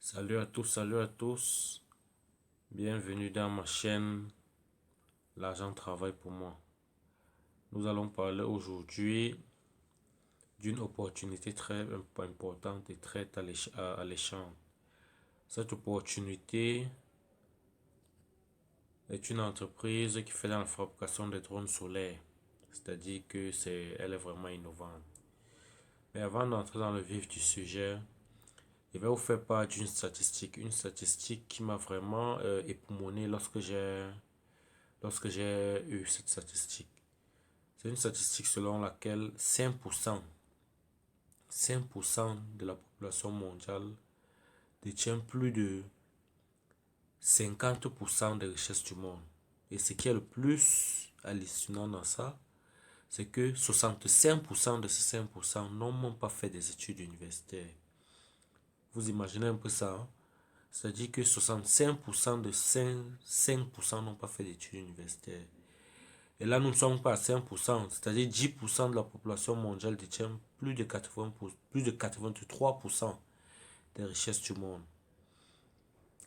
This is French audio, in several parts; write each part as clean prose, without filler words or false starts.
Salut à tous. Bienvenue dans ma chaîne L'argent travaille pour moi. Nous allons parler aujourd'hui d'une opportunité très importante et très alléchante. Cette opportunité est une entreprise qui fait la fabrication des drones solaires. C'est-à-dire que elle est vraiment innovante. Mais avant d'entrer dans le vif du sujet, je vais vous faire part d'une statistique. Une statistique qui m'a vraiment époumoné lorsque j'ai eu cette statistique. C'est une statistique selon laquelle 5% de la population mondiale détient plus de 50% des richesses du monde. Et ce qui est le plus hallucinant dans ça, c'est que 65% de ces 5% n'ont même pas fait des études universitaires. Vous imaginez un peu ça, hein? C'est-à-dire que 65% de 5% n'ont pas fait d'études universitaires. Et là, nous ne sommes pas à 5%, c'est-à-dire 10% de la population mondiale détient plus de 83% des richesses du monde.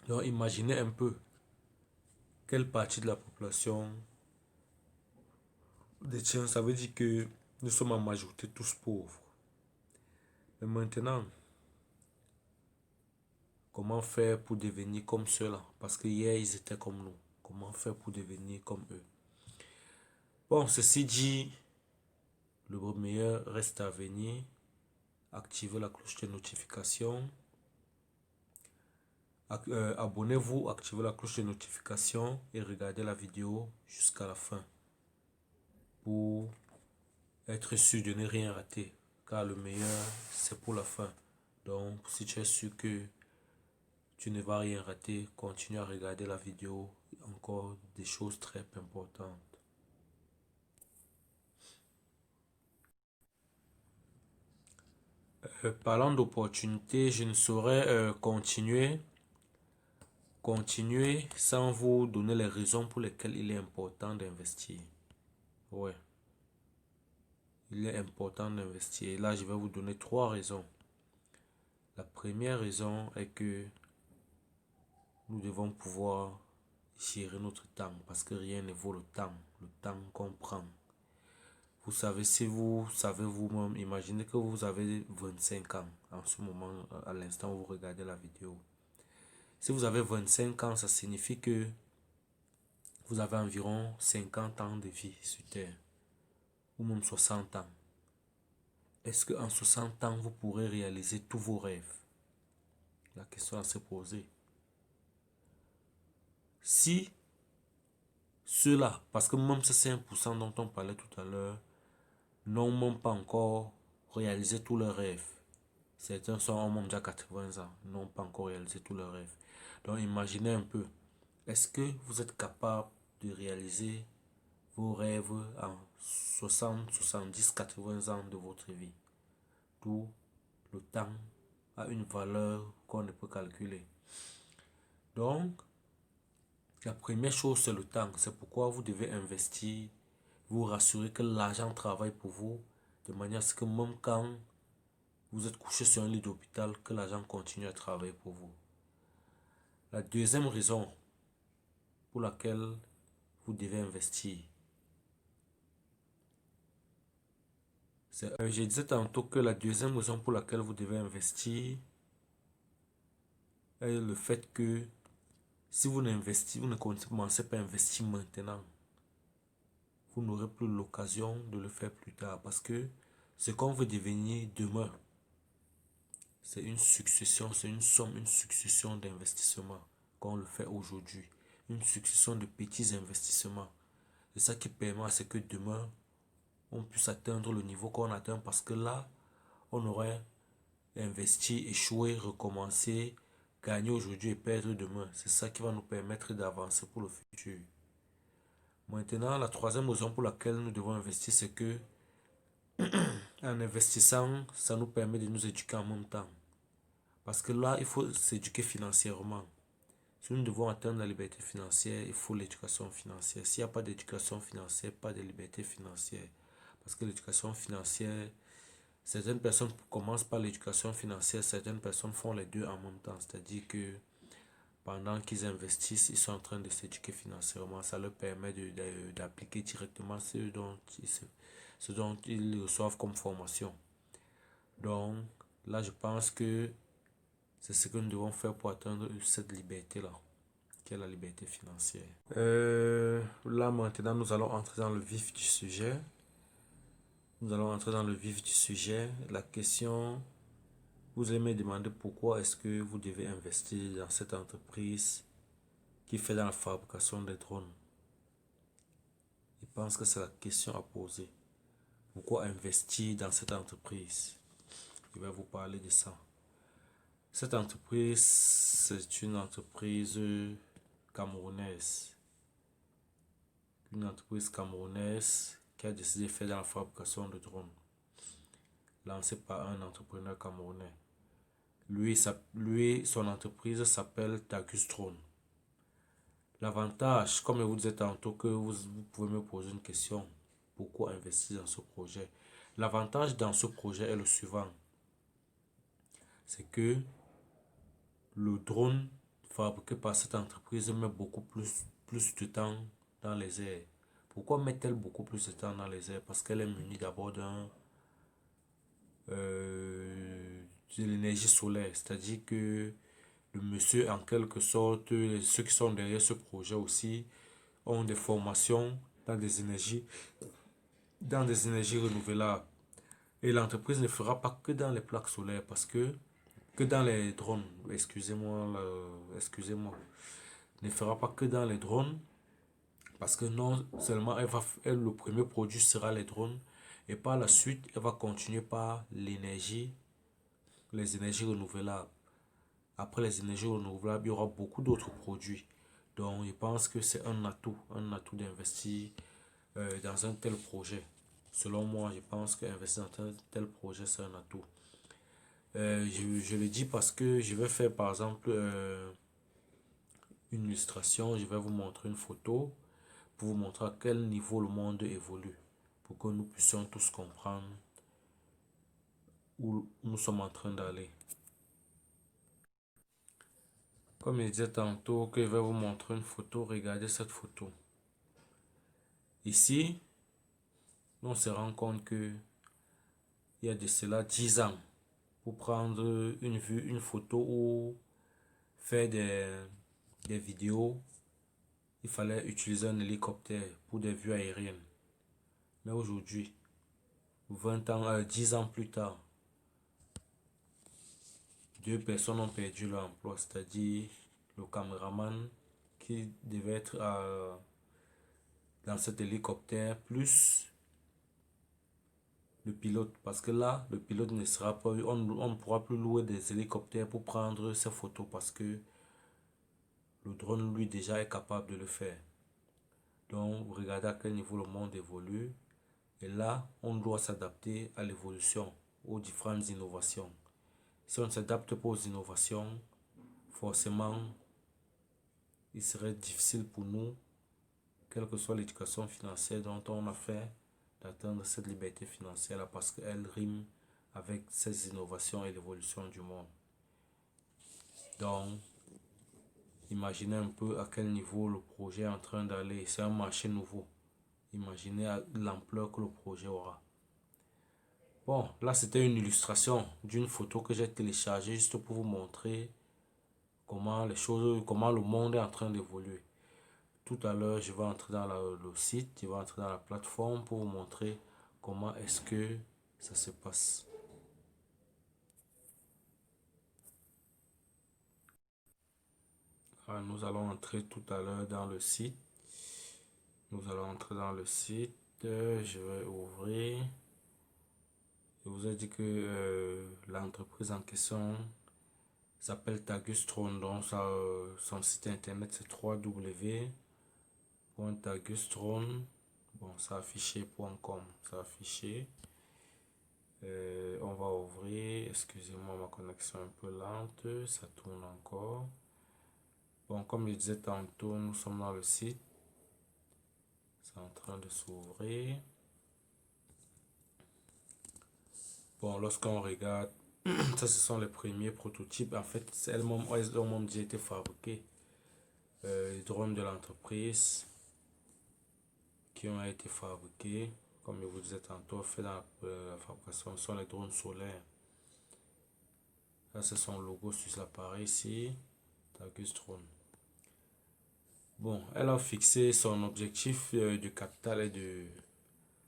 Donc, imaginez un peu quelle partie de la population détient. Ça veut dire que nous sommes en majorité tous pauvres. Mais maintenant, comment faire pour devenir comme ceux-là? Parce que hier, ils étaient comme nous. Comment faire pour devenir comme eux? Bon, ceci dit, le meilleur reste à venir. Activez la cloche de notification. Abonnez-vous, activez la cloche de notification et regardez la vidéo jusqu'à la fin pour être sûr de ne rien rater. Car le meilleur, c'est pour la fin. Donc, si tu es sûr que tu ne vas rien rater, continue à regarder la vidéo. Encore des choses très importantes. Parlant d'opportunités, je ne saurais continuer sans vous donner les raisons pour lesquelles il est important d'investir. Ouais, il est important d'investir. Et là, je vais vous donner 3 raisons. La première raison est que nous devons pouvoir gérer notre temps parce que rien ne vaut le temps qu'on prend. Vous savez, si vous savez vous-même, imaginez que vous avez 25 ans en ce moment, à l'instant où vous regardez la vidéo. Si vous avez 25 ans, ça signifie que vous avez environ 50 ans de vie sur Terre, ou même 60 ans. Est-ce qu'en 60 ans, vous pourrez réaliser tous vos rêves? La question à se poser. Si ceux-là, parce que même ces 5% dont on parlait tout à l'heure, n'ont même pas encore réalisé tous leurs rêves. Certains ont même déjà 80 ans, n'ont pas encore réalisé tous leurs rêves. Donc imaginez un peu, est-ce que vous êtes capable de réaliser vos rêves en 60, 70, 80 ans de votre vie? Tout le temps a une valeur qu'on ne peut calculer. Donc, la première chose, c'est le temps. C'est pourquoi vous devez investir, vous rassurer que l'argent travaille pour vous, de manière à ce que même quand vous êtes couché sur un lit d'hôpital, que l'argent continue à travailler pour vous. La deuxième raison pour laquelle vous devez investir, je disais tantôt que la deuxième raison pour laquelle vous devez investir est le fait que si vous n'investissez, vous ne commencez pas à investir maintenant, vous n'aurez plus l'occasion de le faire plus tard parce que ce qu'on veut devenir demain, c'est une succession, c'est une somme, une succession d'investissements qu'on le fait aujourd'hui. Une succession de petits investissements. C'est ça qui permet à ce que demain, on puisse atteindre le niveau qu'on atteint parce que là, on aurait investi, échoué, recommencer, gagner aujourd'hui et perdre demain. C'est ça qui va nous permettre d'avancer pour le futur. Maintenant, la troisième raison pour laquelle nous devons investir, c'est que en investissant, ça nous permet de nous éduquer en même temps. Parce que là, il faut s'éduquer financièrement. Si nous devons atteindre la liberté financière, il faut l'éducation financière. S'il n'y a pas d'éducation financière, pas de liberté financière. Parce que l'éducation financière, Certaines personnes commencent par l'éducation financière, certaines personnes font les deux en même temps. C'est-à-dire que pendant qu'ils investissent, ils sont en train de s'éduquer financièrement. Ça leur permet d'appliquer directement ce dont ils reçoivent comme formation. Donc, là, je pense que c'est ce que nous devons faire pour atteindre cette liberté-là, qui est la liberté financière. Là, maintenant, nous allons entrer dans le vif du sujet. Nous allons entrer dans le vif du sujet. La question, vous allez me demander pourquoi est-ce que vous devez investir dans cette entreprise qui fait dans la fabrication des drones. Je pense que c'est la question à poser. Pourquoi investir dans cette entreprise? Je vais vous parler de ça. Cette entreprise, c'est une entreprise camerounaise. Une entreprise camerounaise qui a décidé de faire dans la fabrication de drones. Lancée par un entrepreneur camerounais. Son entreprise s'appelle Tagus Drone. L'avantage, comme je vous disais tantôt, que vous pouvez me poser une question. Pourquoi investir dans ce projet? L'avantage dans ce projet est le suivant. C'est que le drone fabriqué par cette entreprise met beaucoup plus de temps dans les airs. Pourquoi met-elle beaucoup plus de temps dans les airs? Parce qu'elle est munie d'abord de l'énergie solaire. C'est-à-dire que le monsieur, en quelque sorte, ceux qui sont derrière ce projet aussi, ont des formations dans des énergies renouvelables. Et l'entreprise ne fera pas que dans les plaques solaires parce que dans les drones, excusez-moi, ne fera pas que dans les drones parce que non seulement le premier produit sera les drones et par la suite, elle va continuer par les énergies renouvelables. Après les énergies renouvelables, il y aura beaucoup d'autres produits. Donc, je pense que c'est un atout d'investir dans un tel projet. Selon moi, je pense qu'investir dans un tel projet, c'est un atout. Je le dis parce que je vais faire par exemple une illustration. Je vais vous montrer une photo pour vous montrer à quel niveau le monde évolue. Pour que nous puissions tous comprendre où nous sommes en train d'aller. Comme je disais tantôt que je vais vous montrer une photo, regardez cette photo. Ici, on se rend compte que il y a de cela 10 ans pour prendre une photo ou faire des vidéos, il fallait utiliser un hélicoptère pour des vues aériennes. Mais aujourd'hui, 10 ans plus tard, deux personnes ont perdu leur emploi, c'est-à-dire le caméraman qui devait être dans cet hélicoptère, plus le pilote. Parce que là, le pilote ne sera pas, on ne pourra plus louer des hélicoptères pour prendre ces photos parce que le drone, lui, déjà est capable de le faire. Donc, vous regardez à quel niveau le monde évolue. Et là, on doit s'adapter à l'évolution, aux différentes innovations. Si on ne s'adapte pas aux innovations, forcément, il serait difficile pour nous, quelle que soit l'éducation financière dont on a fait, d'atteindre cette liberté financière là parce qu'elle rime avec ces innovations et l'évolution du monde. Donc, imaginez un peu à quel niveau le projet est en train d'aller. C'est un marché nouveau. Imaginez l'ampleur que le projet aura. Bon, là c'était une illustration d'une photo que j'ai téléchargée juste pour vous montrer comment comment le monde est en train d'évoluer. Tout à l'heure, je vais entrer dans le site, je vais entrer dans la plateforme pour vous montrer comment est-ce que ça se passe. Alors, nous allons entrer tout à l'heure dans le site. Nous allons entrer dans le site. Je vais ouvrir. Je vous ai dit que l'entreprise en question s'appelle Tagus Drone. Donc, son site internet c'est www.tagusdrone. Bon, ça affiché.com. Ça affiché. On va ouvrir. Excusez-moi, ma connexion est un peu lente. Ça tourne encore. Bon, comme je disais tantôt, nous sommes dans le site. C'est en train de s'ouvrir. Bon, lorsqu'on regarde, ça ce sont les premiers prototypes. En fait, elles ont même déjà été fabriquées. Les drones de l'entreprise qui ont été fabriqués, comme je vous disais tantôt, fait dans la fabrication, sont les drones solaires. Là, c'est son logo sur l'appareil ici, Tagus Drone. Bon, elle a fixé son objectif de capital est de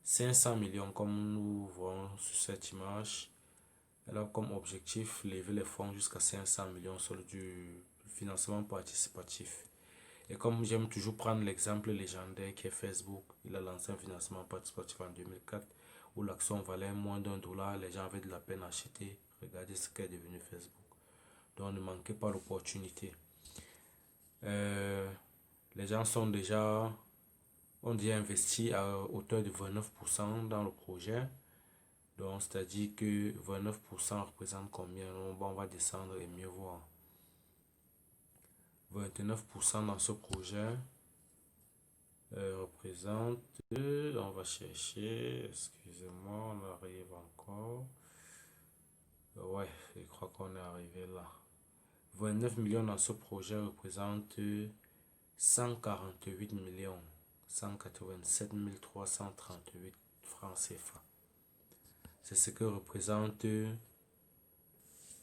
500 millions, comme nous voyons sur cette image. Elle a comme objectif lever les fonds jusqu'à 500 millions sur du financement participatif. Et comme j'aime toujours prendre l'exemple légendaire qui est Facebook, il a lancé un financement participatif en 2004 où l'action valait moins d'1 $, les gens avaient de la peine à acheter. Regardez ce qu'est devenu Facebook. Donc ne manquez pas l'opportunité. Les gens ont déjà investi à hauteur de 29% dans le projet. Donc c'est-à-dire que 29% représente combien? On va descendre et mieux voir. 29% dans ce projet représente, on va chercher, excusez-moi, on arrive encore. Ouais, je crois qu'on est arrivé là. 29 millions dans ce projet représente 148 millions 187 338 francs CFA. C'est ce que représente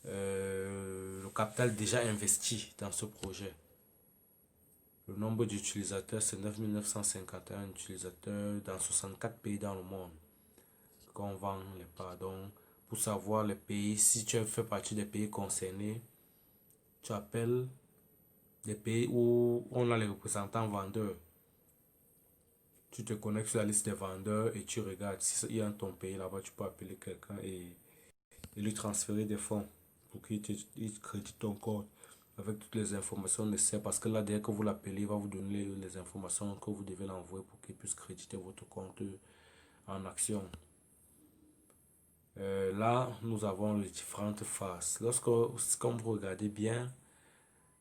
le capital déjà investi dans ce projet. Le nombre d'utilisateurs, c'est 9 951 utilisateurs dans 64 pays dans le monde qu'on vend les parts. Donc, pour savoir les pays, si tu fais partie des pays concernés, tu appelles les pays où on a les représentants vendeurs. Tu te connectes sur la liste des vendeurs et tu regardes si il y a ton pays là-bas, tu peux appeler quelqu'un et lui transférer des fonds pour qu'il crédite ton compte avec toutes les informations nécessaires. Parce que là, dès que vous l'appelez, il va vous donner les informations que vous devez l'envoyer pour qu'il puisse créditer votre compte en action. Là, nous avons les différentes phases. Comme vous regardez bien,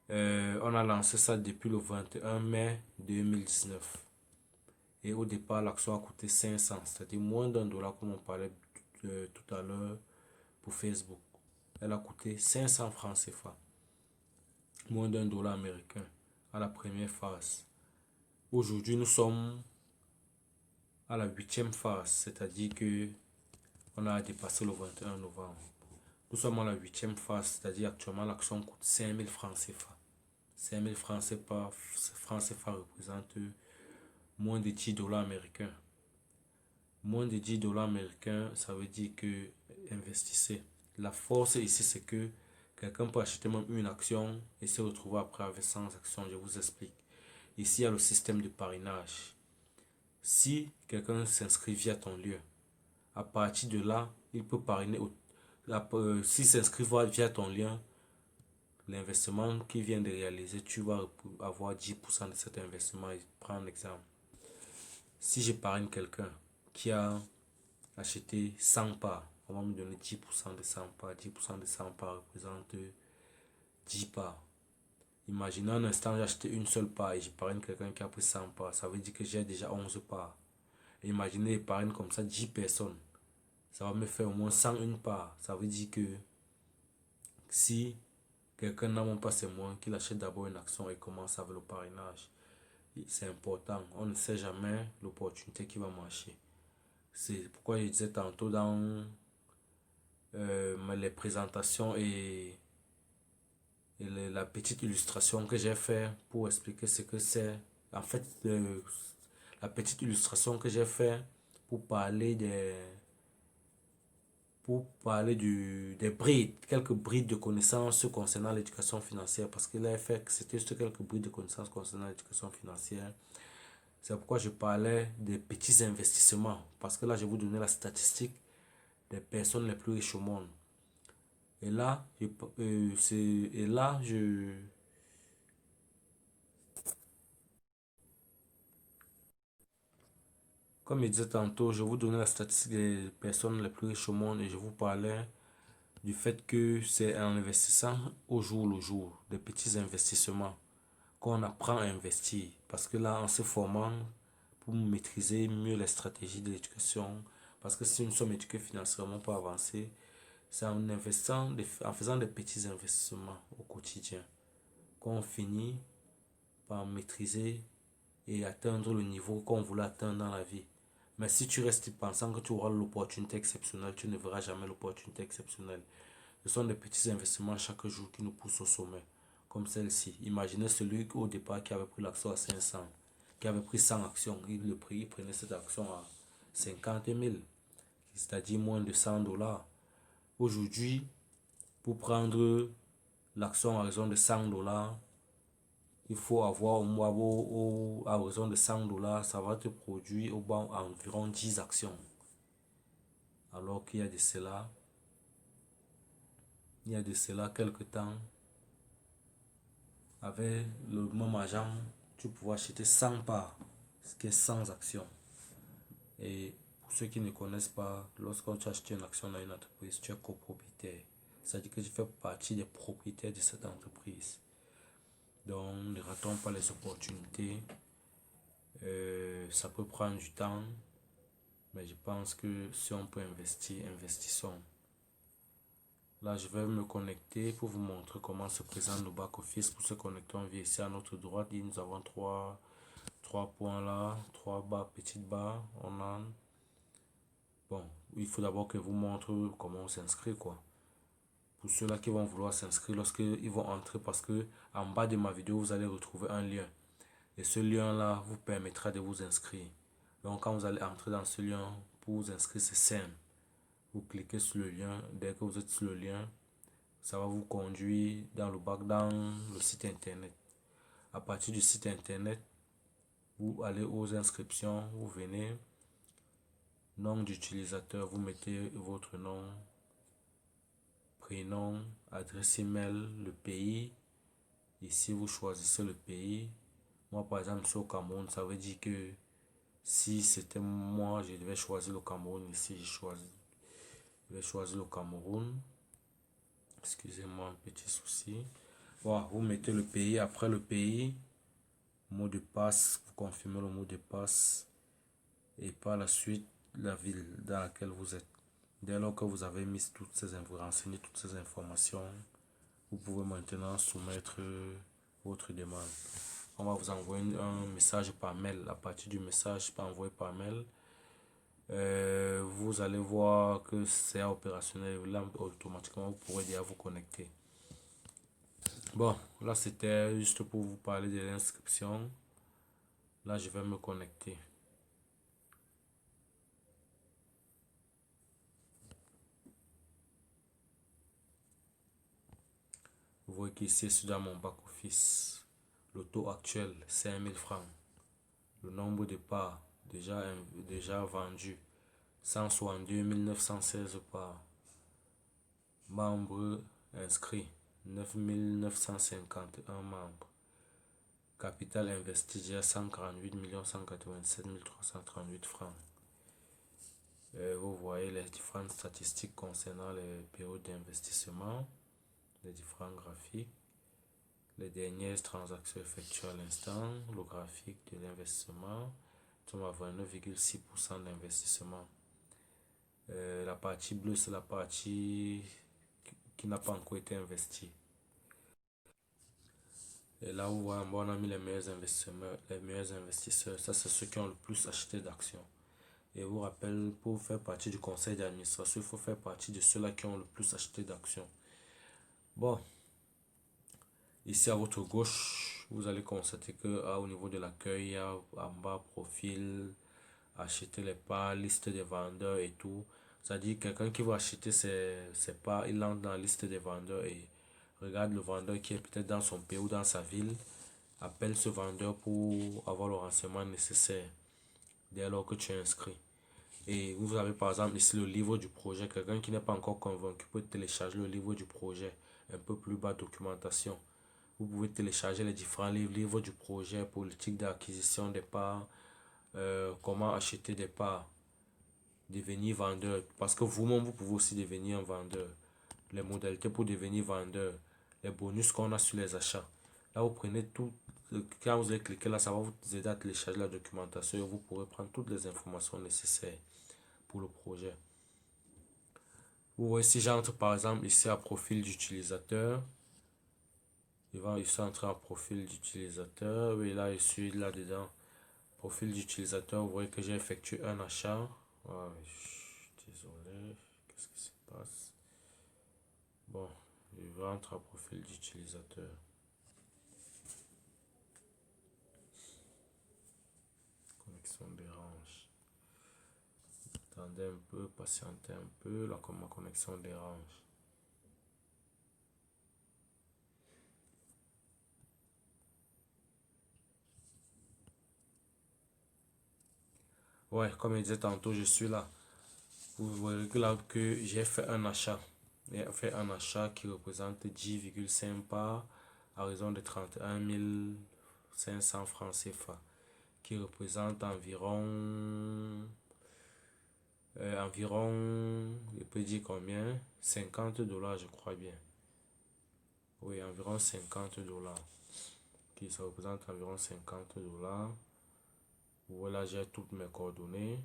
on a lancé ça depuis le 21 mai 2019. Et au départ, l'action a coûté 500, c'est-à-dire moins d'1 $ comme on parlait tout à l'heure pour Facebook. Elle a coûté 500 francs CFA, moins d'1 $ américain à la première phase. Aujourd'hui, nous sommes à la 8e phase, c'est-à-dire que on a dépassé le 21 novembre. Nous sommes à la 8e phase, c'est-à-dire actuellement l'action coûte 5000 francs CFA. 5000 francs CFA représente moins de 10 $ américains. Moins de 10 $ américains, ça veut dire que investissez. La force ici, c'est que quelqu'un peut acheter même une action et se retrouver après avec 100 actions. Je vous explique. Ici, il y a le système de parrainage. Si quelqu'un s'inscrit via ton lieu, à partir de là, il peut parrainer. S'il s'inscrit via ton lien, l'investissement qu'il vient de réaliser, tu vas avoir 10% de cet investissement. Prends un exemple. Si je parraine quelqu'un qui a acheté 100 parts, on va me donner 10% de 100 parts. 10% de 100 parts représente 10 parts. Imaginez un instant, j'ai acheté une seule part et je parraine quelqu'un qui a pris 100 parts. Ça veut dire que j'ai déjà 11 parts. Et imaginez, je parraine comme ça 10 personnes. Ça va me faire au moins 101 parts. Ça veut dire que si quelqu'un n'a même pas ses moyens, qu'il achète d'abord une action et commence avec le parrainage. C'est important. On ne sait jamais l'opportunité qui va marcher. C'est pourquoi je disais tantôt dans les présentations et la petite illustration que j'ai fait pour expliquer ce que c'est. En fait, la petite illustration que j'ai fait pour parler des brides, quelques brides de connaissances concernant l'éducation financière, parce que là, c'était juste quelques brides de connaissances concernant l'éducation financière. C'est pourquoi je parlais des petits investissements, parce que là, je vais vous donner la statistique des personnes les plus riches au monde. Et là, comme je disais tantôt, je vous donnais la statistique des personnes les plus riches au monde et je vous parlais du fait que c'est en investissant au jour le jour, des petits investissements, qu'on apprend à investir. Parce que là, en se formant pour maîtriser mieux les stratégies de l'éducation, Parce que si nous sommes éduqués financièrement pour avancer, c'est en investissant, en faisant des petits investissements au quotidien qu'on finit par maîtriser et atteindre le niveau qu'on voulait atteindre dans la vie. Mais si tu restes pensant que tu auras l'opportunité exceptionnelle, tu ne verras jamais l'opportunité exceptionnelle. Ce sont des petits investissements chaque jour qui nous poussent au sommet, comme celle-ci. Imaginez celui au départ qui avait pris l'action à 500, qui avait pris 100 actions. Il prenait cette action à 50 000, c'est-à-dire moins de 100 dollars. Aujourd'hui, pour prendre l'action à raison de 100 dollars, il faut avoir à raison de 100 dollars, ça va te produire au bas environ 10 actions. Alors qu'il y a de cela, quelques temps, avec le même argent, tu pouvais acheter 100 parts, ce qui est 100 actions. Et pour ceux qui ne connaissent pas, lorsque tu achètes une action dans une entreprise, tu es copropriétaire. C'est-à-dire que tu fais partie des propriétaires de cette entreprise. Donc, ne ratons pas les opportunités. Ça peut prendre du temps, mais je pense que si on peut investir, investissons. Là, je vais me connecter pour vous montrer comment se présente le back-office. Pour se connecter, on vient ici à notre droite. Et nous avons trois points là, trois barres, petites barres. Bon, il faut d'abord que je vous montre comment on s'inscrit, quoi. Pour ceux-là qui vont vouloir s'inscrire, lorsqu'ils vont entrer, parce que en bas de ma vidéo, vous allez retrouver un lien. Et ce lien-là vous permettra de vous inscrire. Donc, quand vous allez entrer dans ce lien, pour vous inscrire, c'est simple. Vous cliquez sur le lien. Dès que vous êtes sur le lien, ça va vous conduire dans le site internet. À partir du site internet, vous allez aux inscriptions, vous venez, nom d'utilisateur, vous mettez votre nom, prénom, adresse email, le pays. Ici, vous choisissez le pays. Moi, par exemple, je suis au Cameroun, ça veut dire que si c'était moi, je devais choisir le Cameroun. Ici, je vais choisir le Cameroun. Excusez-moi, un petit souci. Voilà, vous mettez le pays. Après le pays, mot de passe, vous confirmez le mot de passe. Et par la suite, la ville dans laquelle vous êtes. Dès lors que vous avez mis renseigné toutes ces informations, vous pouvez maintenant soumettre votre demande. On va vous envoyer un message par mail. À partir du message envoyé par mail, vous allez voir que c'est opérationnel. Là, automatiquement, vous pourrez déjà vous connecter. Bon, là, c'était juste pour vous parler de l'inscription. Là, je vais me connecter. Vous voyez qu'ici, c'est dans mon back-office. Le taux actuel, 5000 francs. Le nombre de parts déjà vendu, 162 916 parts. Membres inscrits, 9 951 membres. Capital investi, déjà 148 187 338 francs. Vous voyez les différentes statistiques concernant les périodes d'investissement, les différents graphiques, les dernières transactions effectuées à l'instant, le graphique de l'investissement. Nous sommes à 29,6% d'investissement. La partie bleue, c'est la partie qui n'a pas encore été investie. Et là, où on a mis les meilleurs investisseurs. Ça, c'est ceux qui ont le plus acheté d'actions. Et je vous rappelle, pour faire partie du conseil d'administration, il faut faire partie de ceux-là qui ont le plus acheté d'actions. Bon, ici à votre gauche, vous allez constater que au niveau de l'accueil, il y a en bas profil, acheter les parts, liste des vendeurs et tout. C'est-à-dire quelqu'un qui va acheter ses parts, il entre dans la liste des vendeurs et regarde le vendeur qui est peut-être dans son pays ou dans sa ville, appelle ce vendeur pour avoir le renseignement nécessaire dès lors que tu es inscrit. Et vous avez par exemple ici le livre du projet. Quelqu'un qui n'est pas encore convaincu peut télécharger le livre du projet. Un peu plus bas, documentation. Vous pouvez télécharger les différents livres du projet, politique d'acquisition des parts, comment acheter des parts, devenir vendeur. Parce que vous-même, vous pouvez aussi devenir un vendeur. Les modalités pour devenir vendeur, les bonus qu'on a sur les achats. Là, vous prenez tout. Quand vous allez cliquer là, ça va vous aider à télécharger la documentation et vous pourrez prendre toutes les informations nécessaires pour le projet. Vous voyez, si j'entre par exemple ici à profil d'utilisateur, il va ici entrer en profil d'utilisateur. Oui, là, je suis là-dedans. Profil d'utilisateur, vous voyez que j'ai effectué un achat. Ah, désolé, qu'est-ce qui se passe? Bon, je rentre à profil d'utilisateur. Connexion dérange. Attendez un peu, patientez un peu, là comme ma connexion dérange. Ouais, comme je disais tantôt, je suis là. Vous voyez que là que j'ai fait un achat. J'ai fait un achat qui représente 10,5 parts à raison de 31 500 francs CFA. Qui représente environ, je peux dire combien? 50 dollars, je crois bien. Oui, environ 50 dollars. Qui ça représente environ 50 dollars. Voilà, j'ai toutes mes coordonnées.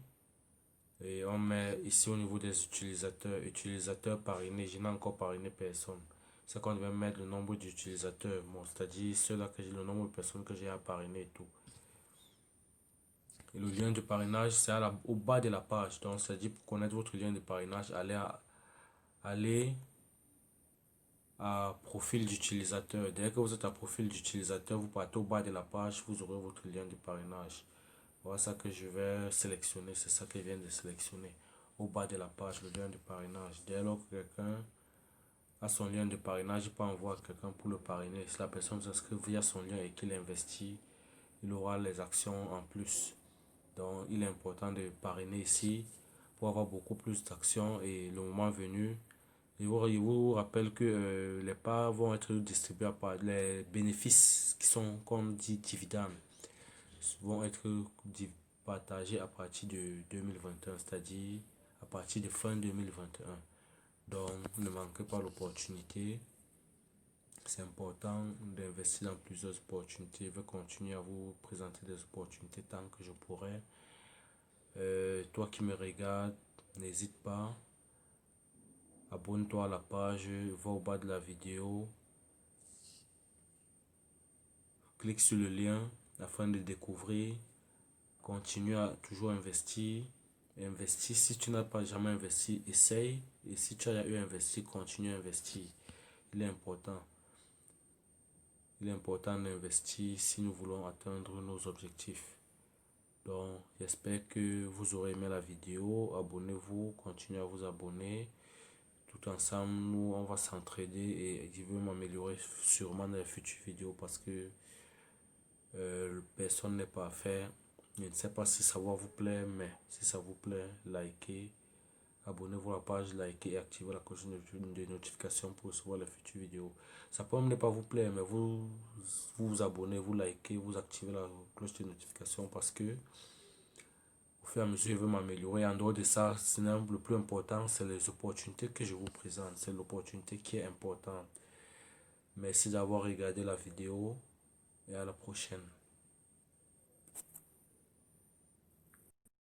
Et on met ici au niveau des utilisateurs, utilisateurs parrainés. Je n'ai encore parrainé personne. C'est qu'on devait mettre le nombre d'utilisateurs. Bon, c'est-à-dire ceux-là que j'ai le nombre de personnes que j'ai à parrainer et tout. Et le lien de parrainage, c'est au bas de la page. Donc, c'est-à-dire pour connaître votre lien de parrainage, allez à profil d'utilisateur. Dès que vous êtes à profil d'utilisateur, vous partez au bas de la page, vous aurez votre lien de parrainage. Voilà ça que je vais sélectionner, c'est ça que je viens de sélectionner. Au bas de la page, le lien de parrainage. Dès lors que quelqu'un a son lien de parrainage, il peut envoyer quelqu'un pour le parrainer. Si la personne s'inscrit via son lien et qu'il investit, il aura les actions en plus. Donc, il est important de parrainer ici pour avoir beaucoup plus d'actions et le moment venu. Je vous rappelle que les parts vont être distribuées à part les bénéfices qui sont, comme dit, dividendes, vont être partagés à partir de 2021, c'est-à-dire à partir de fin 2021. Donc, ne manquez pas l'opportunité. C'est important d'investir dans plusieurs opportunités. Je vais continuer à vous présenter des opportunités tant que je pourrai. Toi qui me regardes, n'hésite pas. Abonne-toi à la page, va au bas de la vidéo, clique sur le lien afin de découvrir. Continue à toujours investir. Investir, si tu n'as pas jamais investi, essaye. Et si tu as eu investi, continue à investir. Il est important. Il est important d'investir si nous voulons atteindre nos objectifs. Donc, j'espère que vous aurez aimé la vidéo. Abonnez-vous, continuez à vous abonner. Tout ensemble, nous, on va s'entraider et je veux m'améliorer sûrement dans les futures vidéos parce que personne n'est parfait. Je ne sais pas si ça va vous plaire, mais si ça vous plaît, likez, abonnez-vous à la page, likez et activez la cloche de notification pour recevoir les futures vidéos. Ça peut même ne pas vous plaire, mais vous abonnez, vous likez, vous activez la cloche de notification parce que au fur et à mesure, je veux m'améliorer. En dehors de ça, sinon, le plus important, c'est les opportunités que je vous présente. C'est l'opportunité qui est importante. Merci d'avoir regardé la vidéo et à la prochaine.